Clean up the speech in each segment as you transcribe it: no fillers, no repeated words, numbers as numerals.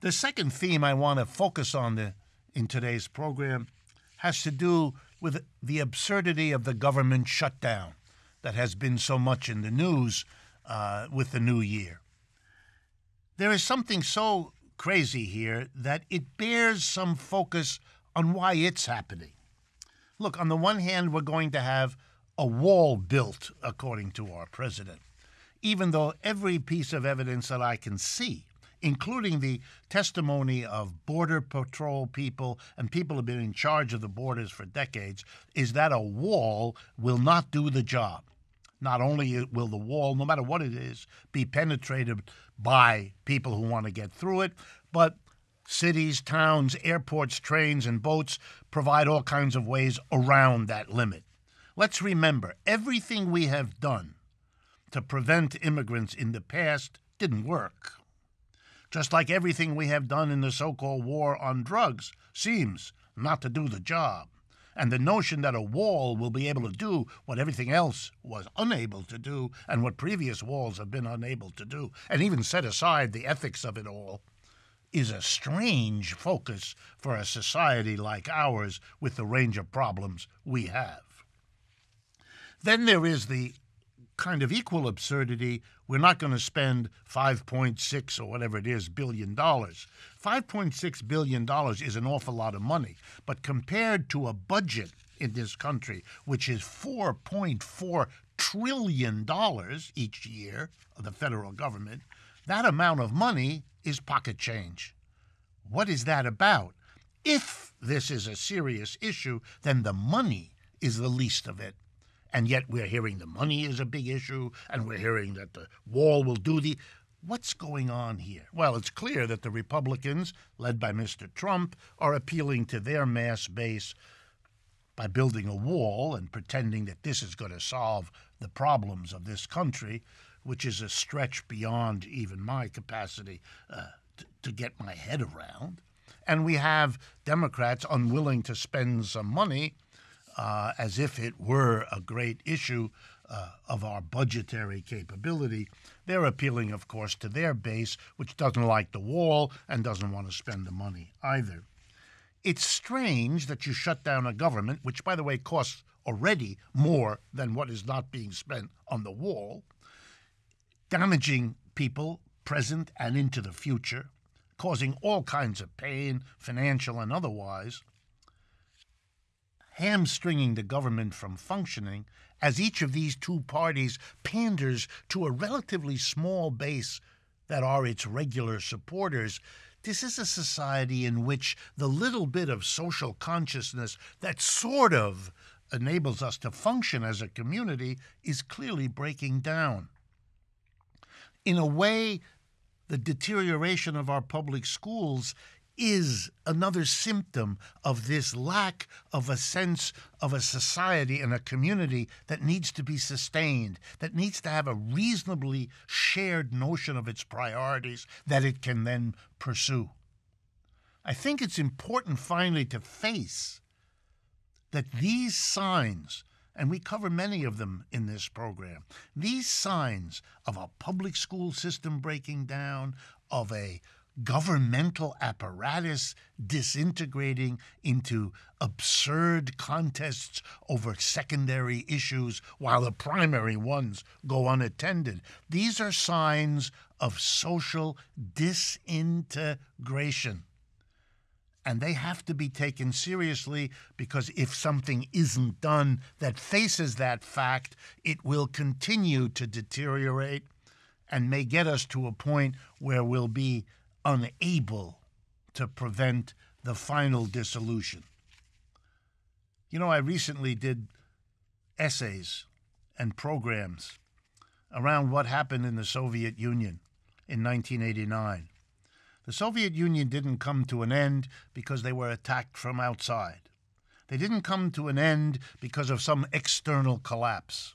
The second theme I want to focus on in today's program has to do with the absurdity of the government shutdown that has been so much in the news with the new year. There is something so crazy here that it bears some focus on why it's happening. Look, on the one hand, we're going to have a wall built, according to our president, even though every piece of evidence that I can see, including the testimony of Border Patrol people and people who have been in charge of the borders for decades, is that a wall will not do the job. Not only will the wall, no matter what it is, be penetrated by people who want to get through it, but cities, towns, airports, trains, and boats provide all kinds of ways around that limit. Let's remember, everything we have done to prevent immigrants in the past didn't work. Just like everything we have done in the so-called war on drugs seems not to do the job. And the notion that a wall will be able to do what everything else was unable to do and what previous walls have been unable to do, and even set aside the ethics of it all, is a strange focus for a society like ours with the range of problems we have. Then there is the kind of equal absurdity. We're not going to spend $5.6 or whatever it is billion. $5.6 billion is an awful lot of money, but compared to a budget in this country, which is $4.4 trillion each year of the federal government, that amount of money is pocket change. What is that about? If this is a serious issue, then the money is the least of it. And yet we're hearing the money is a big issue, and we're hearing that the wall will do the... What's going on here? Well, it's clear that the Republicans, led by Mr. Trump, are appealing to their mass base by building a wall and pretending that this is going to solve the problems of this country, which is a stretch beyond even my capacity to get my head around. And we have Democrats unwilling to spend some money as if it were a great issue of our budgetary capability. They're appealing, of course, to their base, which doesn't like the wall and doesn't want to spend the money either. It's strange that you shut down a government, which, by the way, costs already more than what is not being spent on the wall, damaging people present and into the future, causing all kinds of pain, financial and otherwise, hamstringing the government from functioning, as each of these two parties panders to a relatively small base that are its regular supporters. This is a society in which the little bit of social consciousness that sort of enables us to function as a community is clearly breaking down. In a way, the deterioration of our public schools is another symptom of this lack of a sense of a society and a community that needs to be sustained, that needs to have a reasonably shared notion of its priorities that it can then pursue. I think it's important finally to face that these signs, and we cover many of them in this program, these signs of a public school system breaking down, of a governmental apparatus disintegrating into absurd contests over secondary issues while the primary ones go unattended. These are signs of social disintegration. And they have to be taken seriously, because if something isn't done that faces that fact, it will continue to deteriorate and may get us to a point where we'll be unable to prevent the final dissolution. You know, I recently did essays and programs around what happened in the Soviet Union in 1989. The Soviet Union didn't come to an end because they were attacked from outside. They didn't come to an end because of some external collapse.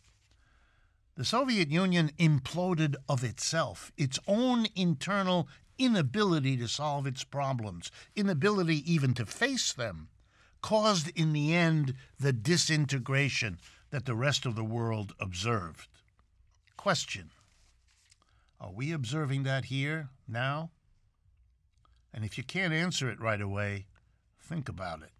The Soviet Union imploded of itself, its own internal inability to solve its problems, inability even to face them, caused in the end the disintegration that the rest of the world observed. Question: are we observing that here now? And if you can't answer it right away, think about it.